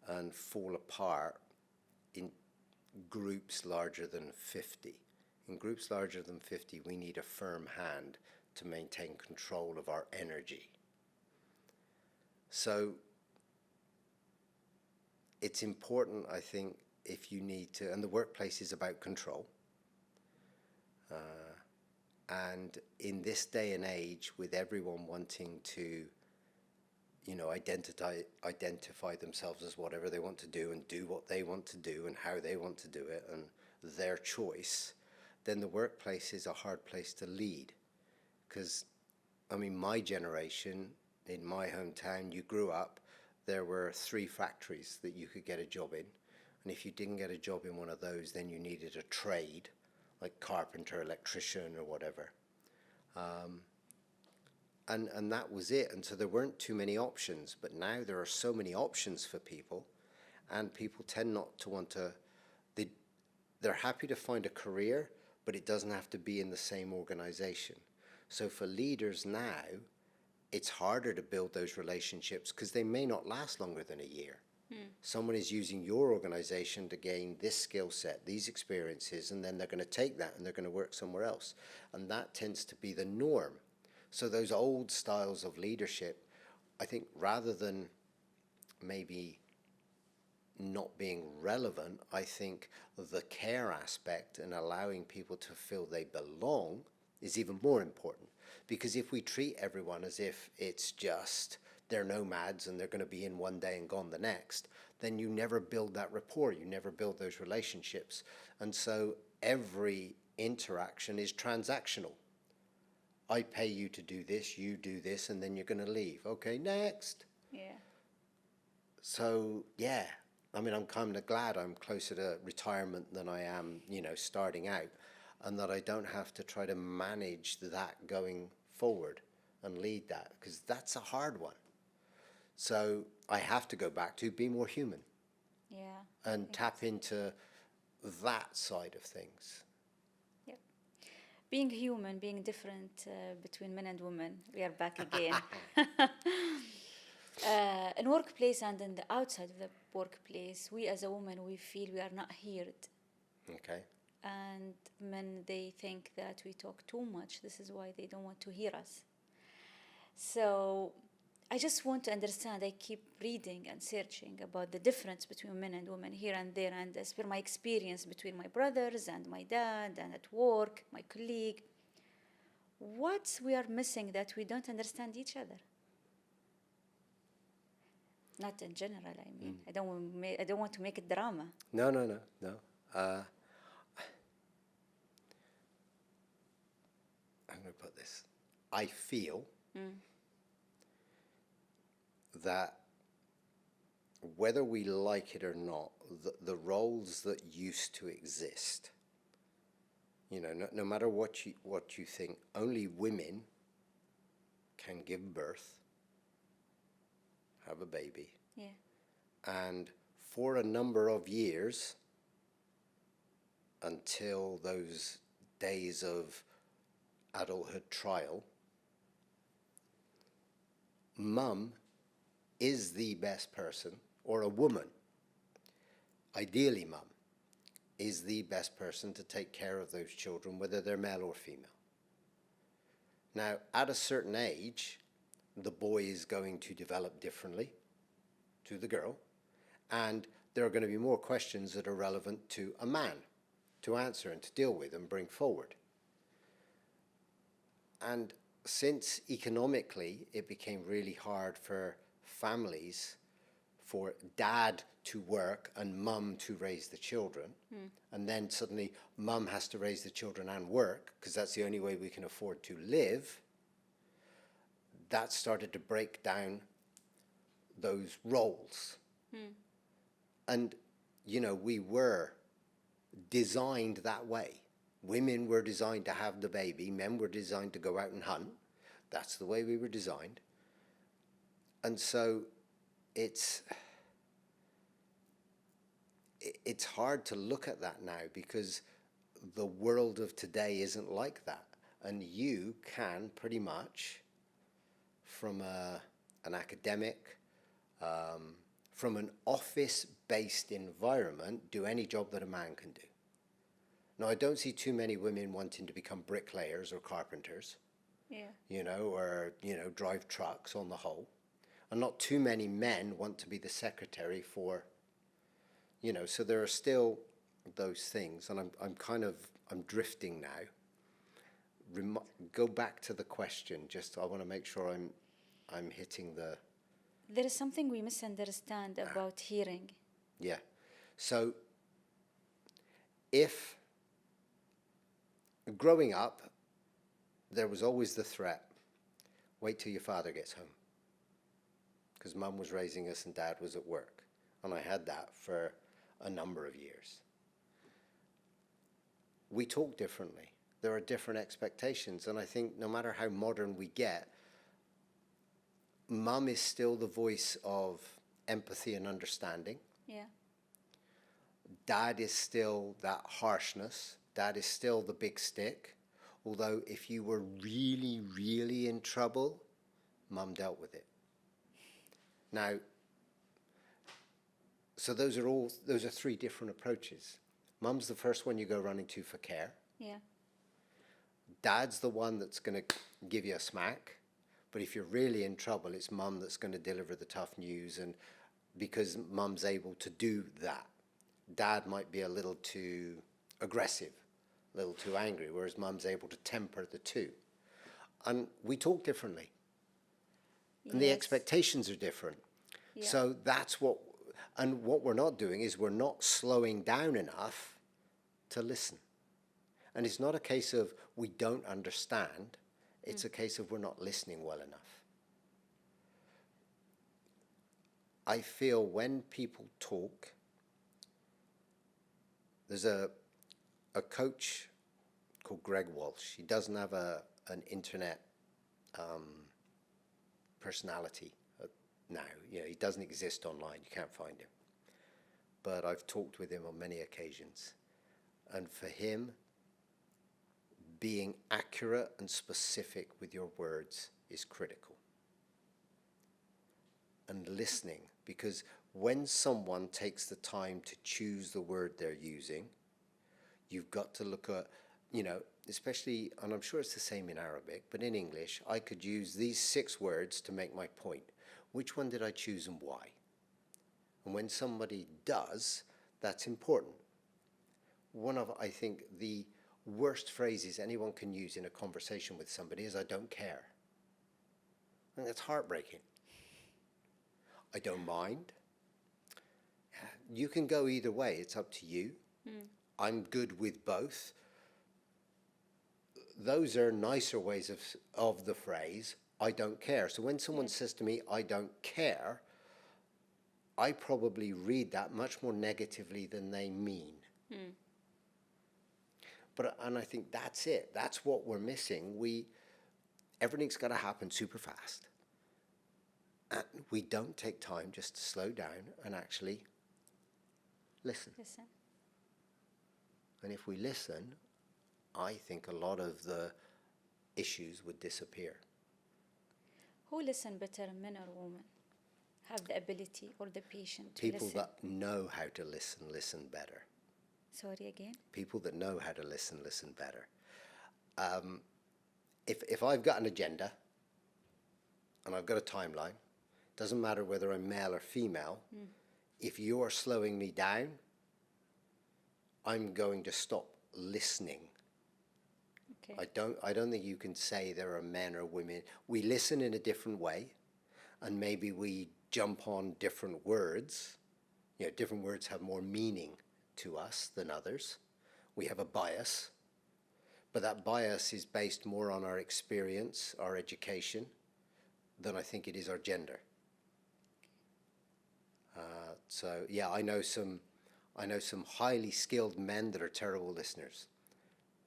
and fall apart in groups larger than 50. In groups larger than 50, we need a firm hand to maintain control of our energy. So it's important, I think, if you need to, and the workplace is about control. And in this day and age, with everyone wanting to, you know, identify themselves as whatever they want to do and do what they want to do and how they want to do it and their choice, then the workplace is a hard place to lead. Because, I mean, my generation, in my hometown, you grew up, there were 3 factories that you could get a job in. And if you didn't get a job in one of those, then you needed a trade, like carpenter, electrician, or whatever. And that was it. And so there weren't too many options. But now there are so many options for people, and people tend not to want to, they're happy to find a career, but it doesn't have to be in the same organization. So for leaders now, it's harder to build those relationships because they may not last longer than a year. Someone is using your organization to gain this skill set, these experiences, and then they're going to take that and they're going to work somewhere else. And that tends to be the norm. So those old styles of leadership, I think rather than maybe not being relevant, I think the care aspect and allowing people to feel they belong is even more important. Because if we treat everyone as if it's just they're nomads and they're going to be in one day and gone the next, then you never build that rapport, you never build those relationships. And so every interaction is transactional. I pay you to do this, you do this, and then you're going to leave. Okay, next. Yeah. So, yeah, I mean, I'm kind of glad I'm closer to retirement than I am, starting out, and that I don't have to try to manage that going forward and lead that, because that's a hard one. So I have to go back to be more human. Yeah. And tap into that side of things. Yep. Being human, being different between men and women. We are back again. In workplace and in the outside of the workplace, we as a woman, we feel we are not heard. Okay. And men, they think that we talk too much. This is why they don't want to hear us. So I just want to understand. I keep reading and searching about the difference between men and women here and there, and as per my experience between my brothers and my dad and at work, my colleague, what we are missing that we don't understand each other. Not in general, I mean. I don't want to make it drama. No. I'm going to put this. I feel that whether we like it or not, the roles that used to exist, no matter what you think, only women can give birth, have a baby. Yeah. And for a number of years, until those days of adulthood trial, mum is the best person, or a woman, ideally mum, is the best person to take care of those children, whether they're male or female. Now, at a certain age, the boy is going to develop differently to the girl, and there are going to be more questions that are relevant to a man to answer and to deal with and bring forward. And since economically it became really hard for families, for dad to work and mum to raise the children, and then suddenly mum has to raise the children and work because that's the only way we can afford to live, that started to break down those roles. And, we were designed that way. Women were designed to have the baby. Men were designed to go out and hunt. That's the way we were designed. And so it's hard to look at that now because the world of today isn't like that. And you can pretty much, from an academic, from an office-based environment, do any job that a man can do. Now, I don't see too many women wanting to become bricklayers or carpenters, or drive trucks on the whole. And not too many men want to be the secretary for, so there are still those things. And I'm drifting now. Go back to the question. I want to make sure I'm hitting the... There is something we misunderstand about hearing. Yeah. So if growing up, there was always the threat, wait till your father gets home. Because mum was raising us and dad was at work. And I had that for a number of years. We talk differently. There are different expectations. And I think no matter how modern we get, mum is still the voice of empathy and understanding. Yeah. Dad is still that harshness. Dad is still the big stick. Although if you were really, really in trouble, mum dealt with it. Now, so those are three different approaches. Mum's the first one you go running to for care. Yeah. Dad's the one that's going to give you a smack. But if you're really in trouble, it's mum that's going to deliver the tough news, and because mum's able to do that. Dad might be a little too aggressive, a little too angry, whereas mum's able to temper the two. And we talk differently. And the expectations are different. Yeah. So that's what we're not doing is we're not slowing down enough to listen. And it's not a case of we don't understand. It's a case of we're not listening well enough. I feel when people talk, there's a coach called Greg Walsh. He doesn't have an internet personality now. You know, he doesn't exist online. You can't find him. But I've talked with him on many occasions. And for him, being accurate and specific with your words is critical. And listening, because when someone takes the time to choose the word they're using, you've got to look at, you know, especially, and I'm sure it's the same in Arabic, but in English, I could use these 6 words to make my point. Which one did I choose and why? And when somebody does, that's important. One of, I think, the worst phrases anyone can use in a conversation with somebody is, I don't care. And that's heartbreaking. I don't mind. You can go either way. It's up to you. I'm good with both. Those are nicer ways of the phrase, I don't care. So when someone says to me, I don't care, I probably read that much more negatively than they mean. And I think that's it. That's what we're missing. Everything's got to happen super fast. And we don't take time just to slow down and actually listen. And if we listen, I think a lot of the issues would disappear. Who listen better, men or women? Have the ability or the patience to People listen? that know how to listen better. Sorry again? People that know how to listen better. If I've got an agenda and I've got a timeline, doesn't matter whether I'm male or female, if you're slowing me down, I'm going to stop listening. Okay. I don't think you can say there are men or women. We listen in a different way, and maybe we jump on different words. You know, different words have more meaning to us than others. We have a bias, but that bias is based more on our experience, our education, than I think it is our gender. So yeah, I know some highly skilled men that are terrible listeners,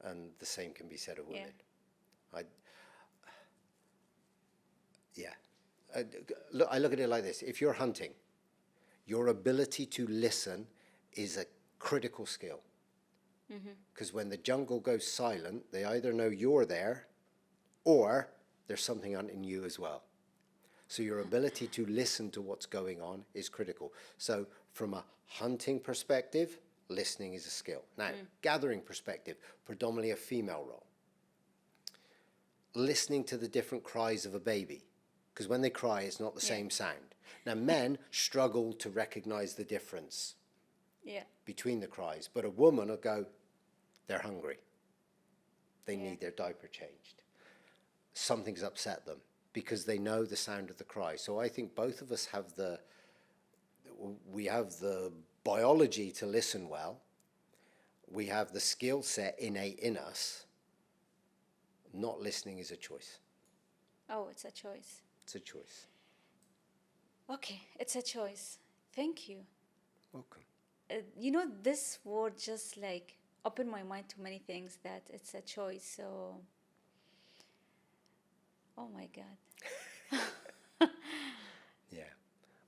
and the same can be said of women. I look at it like this. If you're hunting, your ability to listen is a critical skill. Because when the jungle goes silent, they either know you're there or there's something hunting you as well. So your ability to listen to what's going on is critical. So from a hunting perspective, listening is a skill. Now, gathering perspective, predominantly a female role. Listening to the different cries of a baby, because when they cry, it's not the same sound. Now, men struggle to recognize the difference between the cries, but a woman will go, they're hungry. They need their diaper changed. Something's upset them because they know the sound of the cry. So I think both of us have the biology to listen well. We have the skill set innate in us. Not listening is a choice. Oh, it's a choice. It's a choice. Okay, it's a choice. Thank you. Welcome. You know, this word just like opened my mind to many things, that it's a choice. So, oh my God.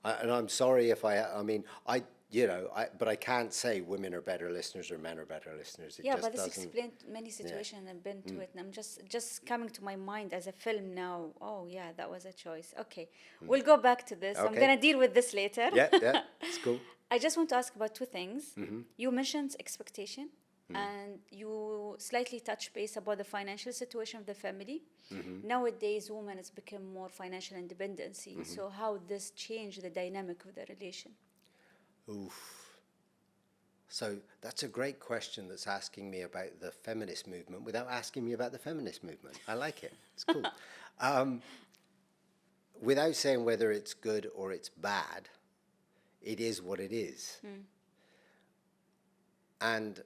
And I'm sorry if but I can't say women are better listeners or men are better listeners. It just but this doesn't. explained many situations I've been to it, and I'm just coming to my mind as a film now. Oh yeah, that was a choice. Okay, we'll go back to this. Okay. I'm gonna deal with this later. Yeah, it's cool. I just want to ask about 2 things. You mentioned expectation, and you slightly touched base about the financial situation of the family. Nowadays, women has become more financial independency. So how this changed the dynamic of the relation? Oof. So that's a great question that's asking me about the feminist movement without asking me about the feminist movement. I like it. It's cool. Without saying whether it's good or it's bad, it is what it is. And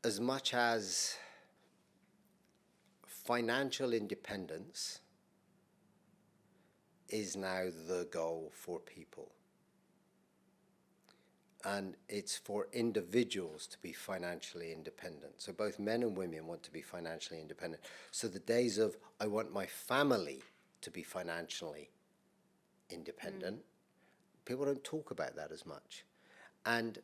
as much as financial independence is now the goal for people. And it's for individuals to be financially independent. So both men and women want to be financially independent. So the days of, I want my family to be financially independent, people don't talk about that as much. And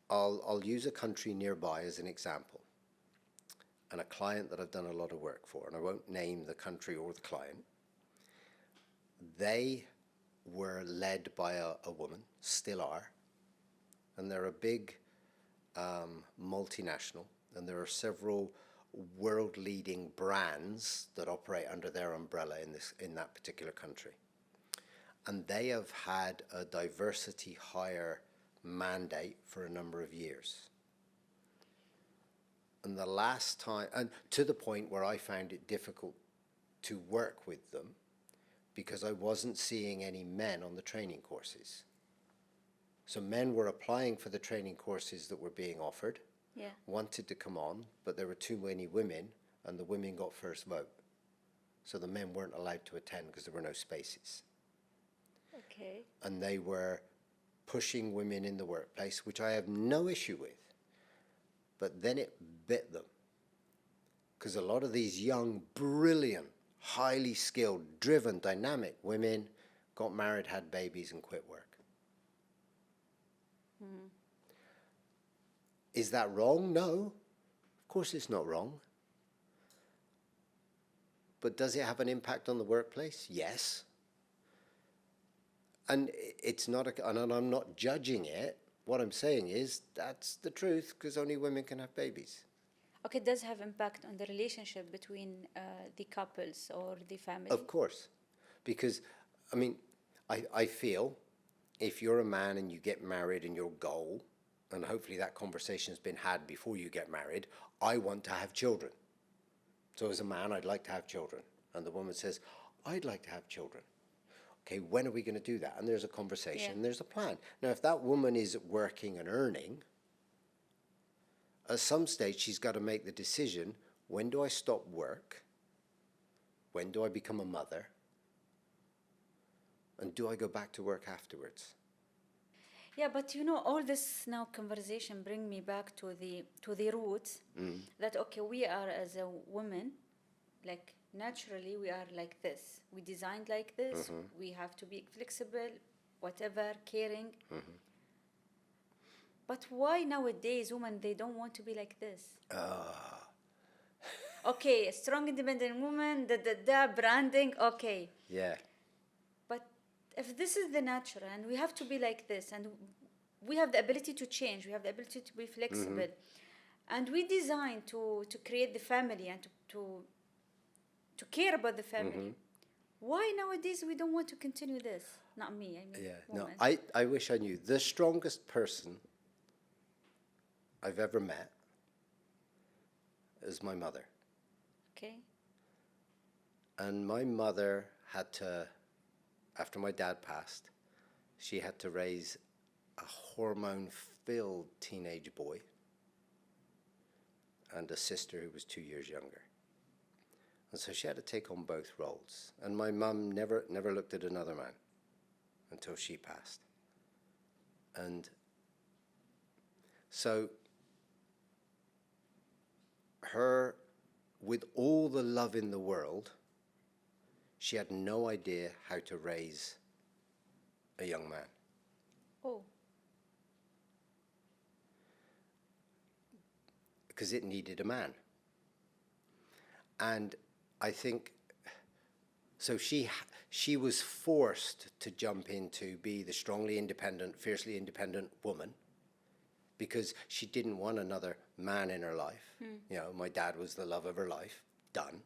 I'll use a country nearby as an example, and a client that I've done a lot of work for, and I won't name the country or the client. They were led by a woman, still are, and they're a big multinational, and there are several world-leading brands that operate under their umbrella in that particular country. And they have had a diversity hire mandate for a number of years. And the last time, and to the point where I found it difficult to work with them because I wasn't seeing any men on the training courses. So men were applying for the training courses that were being offered, wanted to come on, but there were too many women, and the women got first vote. So the men weren't allowed to attend because there were no spaces. Okay. And they were pushing women in the workplace, which I have no issue with. But then it bit them. Because a lot of these young, brilliant, highly skilled, driven, dynamic women got married, had babies, and quit work. Is that wrong? No. Of course it's not wrong. But does it have an impact on the workplace? Yes. And it's not, and I'm not judging it. What I'm saying is that's the truth, because only women can have babies. Okay, it does have impact on the relationship between the couples or the family. Of course. Because, I mean, I feel if you're a man and you get married and your goal, and hopefully that conversation's been had before you get married, I want to have children. So as a man, I'd like to have children. And the woman says, I'd like to have children. Okay, when are we going to do that? And there's a conversation, and there's a plan. Now, if that woman is working and earning, at some stage she's got to make the decision, when do I stop work? When do I become a mother? And do I go back to work afterwards? Yeah, but you know, all this now conversation bring me back to the roots that, okay, we are as a woman, like naturally we are like this. We designed like this. We have to be flexible, whatever, caring. But why nowadays women, they don't want to be like this? Okay, a strong independent woman, the branding, okay. Yeah. But if this is the natural and we have to be like this, and we have the ability to change, we have the ability to be flexible, and we design to create the family and to care about the family. Why nowadays we don't want to continue this? Not me, I mean women. No, I wish I knew. The strongest person I've ever met is my mother. Okay. And my mother had to, after my dad passed, she had to raise a hormone-filled teenage boy and a sister who was 2 years younger. And so she had to take on both roles. And my mum never looked at another man until she passed. And so her, with all the love in the world, she had no idea how to raise a young man. Oh. Because it needed a man. And I think, so she was forced to jump into be the strongly independent, fiercely independent woman, because she didn't want another man in her life. You know, my dad was the love of her life, done.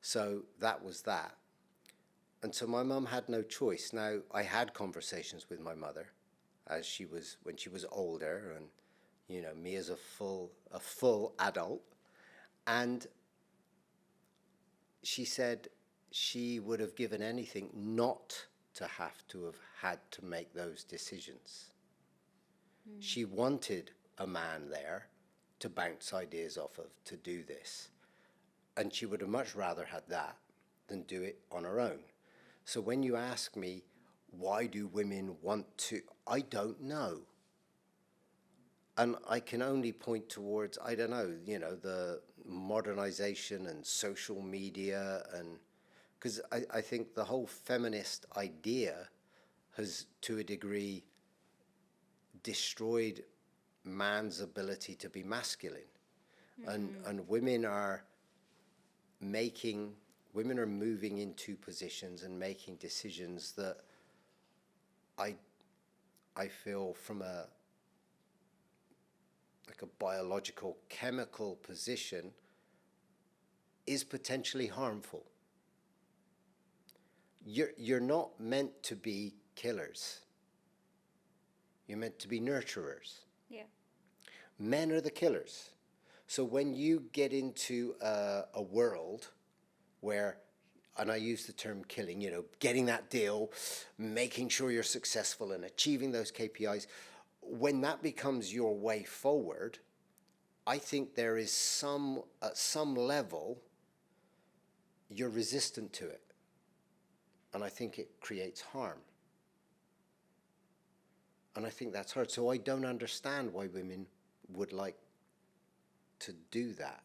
So that was that. And so my mum had no choice. Now, I had conversations with my mother as when she was older, and, you know, me as a full adult. And she said she would have given anything not to have had to make those decisions. She wanted a man there to bounce ideas off of to do this. And she would have much rather had that than do it on her own. So when you ask me, why do women want to, I don't know. And I can only point towards, I don't know, you know, the modernization and social media, and because I think the whole feminist idea has, to a degree, destroyed man's ability to be masculine. And women are moving into positions and making decisions that I feel from a biological, chemical position is potentially harmful. You're not meant to be killers. You're meant to be nurturers. Yeah. Men are the killers. So when you get into a world where, and I use the term killing, you know, getting that deal, making sure you're successful and achieving those KPIs, when that becomes your way forward, I think there is at some level, you're resistant to it. And I think it creates harm. And I think that's hard. So I don't understand why women would like to do that.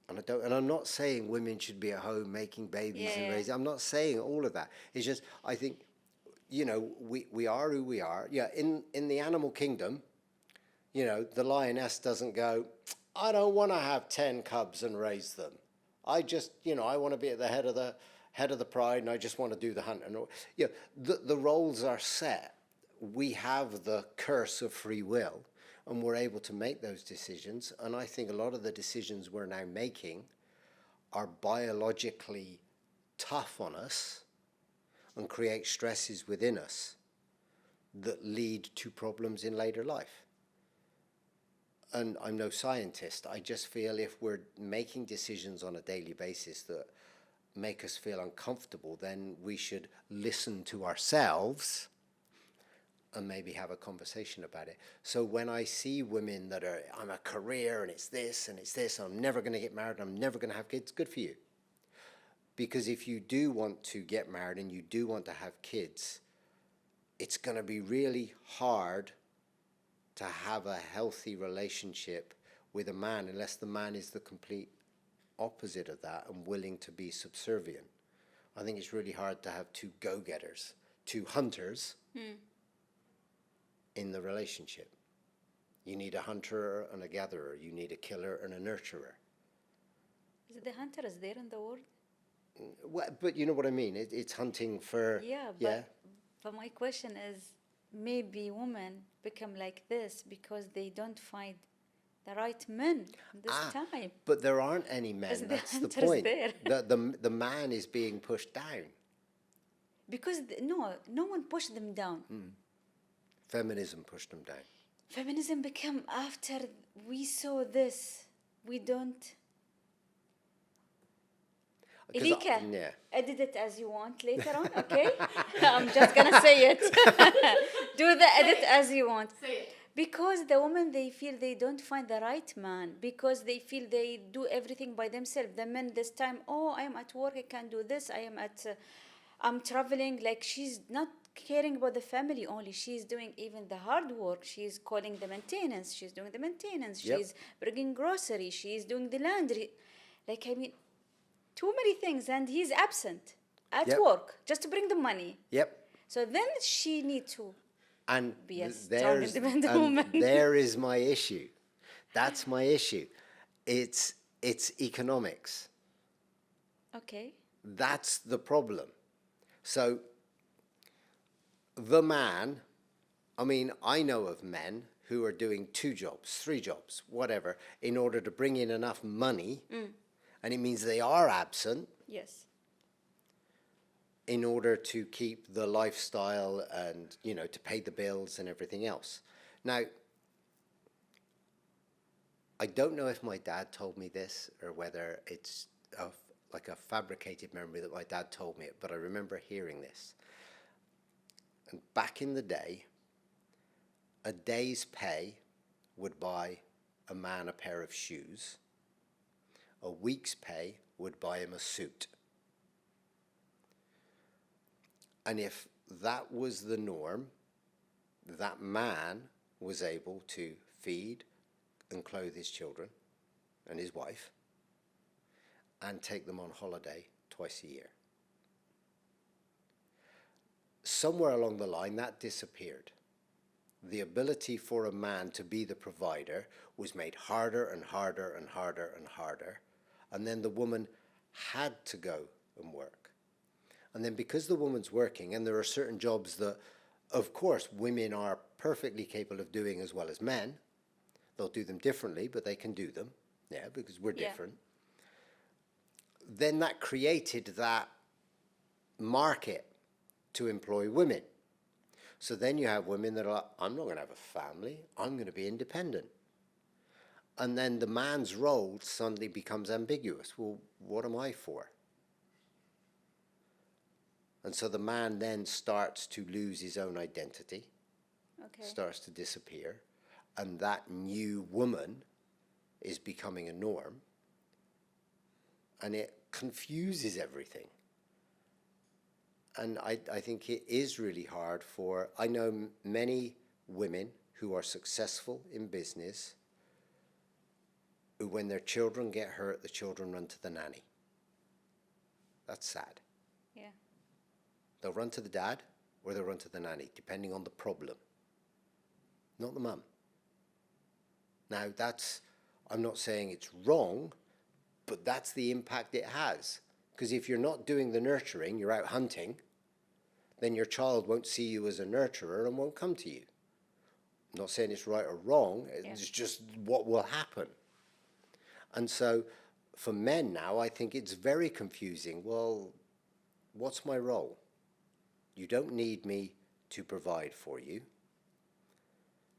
And I'm not saying women should be at home making babies and raising. I'm not saying all of that. It's just, I think, you know, we are who we are. Yeah, in the animal kingdom, you know, the lioness doesn't go, I don't want to have 10 cubs and raise them. I just, you know, I want to be at the head of the pride, and I just want to do the hunt. And you know, the roles are set. We have the curse of free will, and we're able to make those decisions. And I think a lot of the decisions we're now making are biologically tough on us and create stresses within us that lead to problems in later life. And I'm no scientist. I just feel if we're making decisions on a daily basis that make us feel uncomfortable, then we should listen to ourselves and maybe have a conversation about it. So when I see women that are, I'm a career and it's this, I'm never going to get married, I'm never going to have kids, good for you. Because if you do want to get married and you do want to have kids, it's going to be really hard to have a healthy relationship with a man unless the man is the complete opposite of that and willing to be subservient. I think it's really hard to have two go-getters, two hunters in the relationship. You need a hunter and a gatherer. You need a killer and a nurturer. Is the hunter is there in the world? Well, but you know what I mean. It's hunting for. Yeah, but my question is, maybe women become like this because they don't find the right men this time. But there aren't any men. That's the point. The man is being pushed down. Because no one pushed them down. Feminism pushed them down. Feminism became after we saw this. We don't. Elika, edit it as you want later on, okay? I'm just gonna say it. Do the edit as you want. Say it. Because the women, they feel they don't find the right man, because they feel they do everything by themselves. The men this time, I am at work, I can't do this, I'm traveling. Like, she's not caring about the family only, she's doing even the hard work. She's calling the maintenance, she's doing the maintenance, she's bringing groceries, she's doing the laundry. Like, I mean, too many things, and he's absent at work just to bring the money. So then she needs to be a strong, independent woman. There is my issue. That's my issue. It's economics. Okay. That's the problem. So the man, I mean, I know of men who are doing 2 jobs, 3 jobs, whatever, in order to bring in enough money. And it means they are absent. Yes. In order to keep the lifestyle and, you know, to pay the bills and everything else. Now, I don't know if my dad told me this or whether it's like a fabricated memory that my dad told me it, but I remember hearing this. And back in the day, a day's pay would buy a man a pair of shoes. A week's pay would buy him a suit. And if that was the norm, that man was able to feed and clothe his children and his wife and take them on holiday twice a year. Somewhere along the line, that disappeared. The ability for a man to be the provider was made harder and harder and harder and harder. And then the woman had to go and work. And then because the woman's working, and there are certain jobs that, of course, women are perfectly capable of doing as well as men. They'll do them differently, but they can do them. Yeah, because we're different. Then that created that market to employ women. So then you have women that are like, I'm not going to have a family. I'm going to be independent. And then the man's role suddenly becomes ambiguous. Well, what am I for? And so the man then starts to lose his own identity, starts to disappear, and that new woman is becoming a norm, and it confuses everything. And I think it is really hard for, I know many women who are successful in business who, when their children get hurt, the children run to the nanny. That's sad. Yeah. They'll run to the dad or they'll run to the nanny, depending on the problem. Not the mum. Now that's, I'm not saying it's wrong, but that's the impact it has. Because if you're not doing the nurturing, you're out hunting, then your child won't see you as a nurturer and won't come to you. I'm not saying it's right or wrong, it's just what will happen. And so for men now, I think it's very confusing. Well, what's my role? You don't need me to provide for you.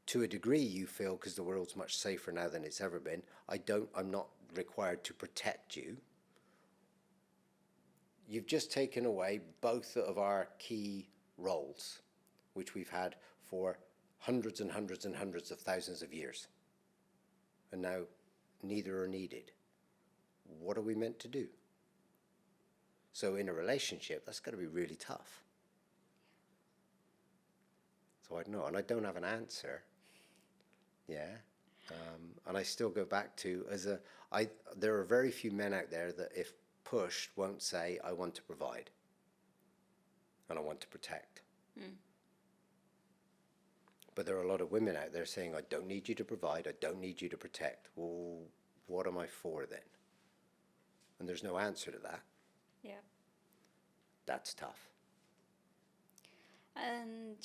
To a degree, you feel, because the world's much safer now than it's ever been, I'm not required to protect you. You've just taken away both of our key roles, which we've had for hundreds and hundreds and hundreds of thousands of years. And now neither are needed. What are we meant to do? So in a relationship, that's got to be really tough. So I don't know, and I don't have an answer. Yeah. And I still go back to, there are very few men out there that if pushed won't say, I want to provide and I want to protect. But there are a lot of women out there saying, I don't need you to provide, I don't need you to protect. Well, what am I for then? And there's no answer to that. Yeah. That's tough. And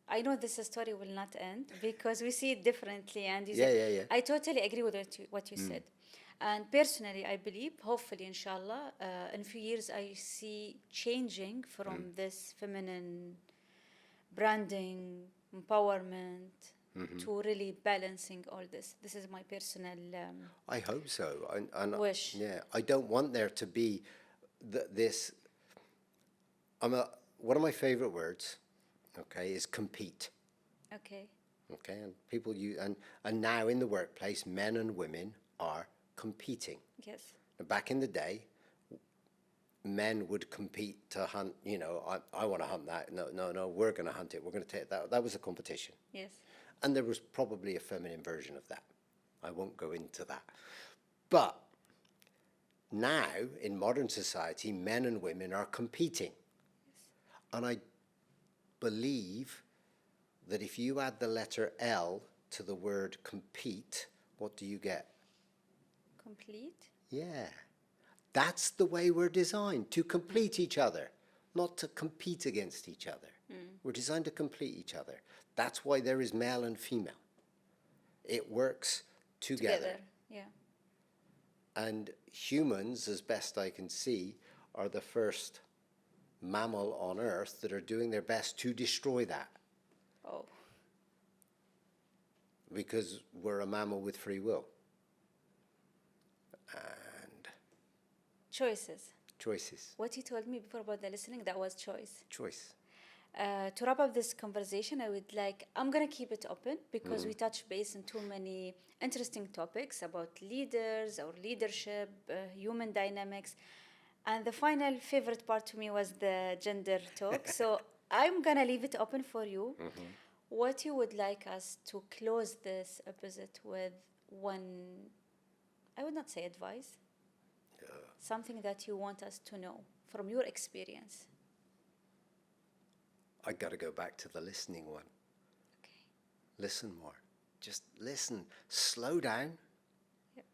I know this story will not end because we see it differently. And I totally agree with what you said. And personally, I believe, hopefully, inshallah, in a few years, I see changing from this feminine branding, empowerment, to really balancing all this. This is my personal I hope so. And wish. Yeah, I don't want there to be this. One of my favorite words, is compete. Okay, and people use, and now in the workplace, men and women are competing. Yes. Back in the day, men would compete to hunt, I want to hunt that. No, we're going to hunt it. We're going to take that. That was a competition. Yes. And there was probably a feminine version of that. I won't go into that. But now, in modern society, men and women are competing. Yes. And I believe that if you add the letter L to the word compete, what do you get? Complete? Yeah. That's the way we're designed, to complete each other, not to compete against each other. We're designed to complete each other. That's why there is male and female. It works together. Yeah. And humans, as best I can see, are the first mammal on Earth that are doing their best to destroy that. Oh. Because we're a mammal with free will. And choices. Choices. What you told me before about the listening, that was choice. Choice. To wrap up this conversation, I'm going to keep it open because we touch base on too many interesting topics about leaders or leadership, human dynamics. And the final favorite part to me was the gender talk. So I'm going to leave it open for you. What you would like us to close this episode with one, I would not say advice, something that you want us to know from your experience. I got to go back to the listening one. Okay. Listen more. Just listen. Slow down. Yep.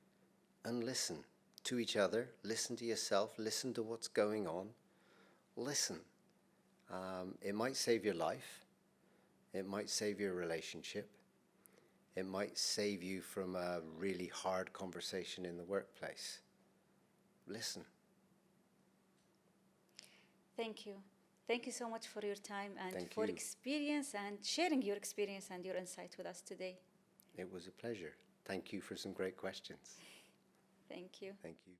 And listen to each other. Listen to yourself. Listen to what's going on. Listen. It might save your life. It might save your relationship. It might save you from a really hard conversation in the workplace. Listen. Thank you. Thank you so much for your time and Thank for you. experience and sharing your experience and your insight with us today. It was a pleasure. Thank you for some great questions. Thank you. Thank you.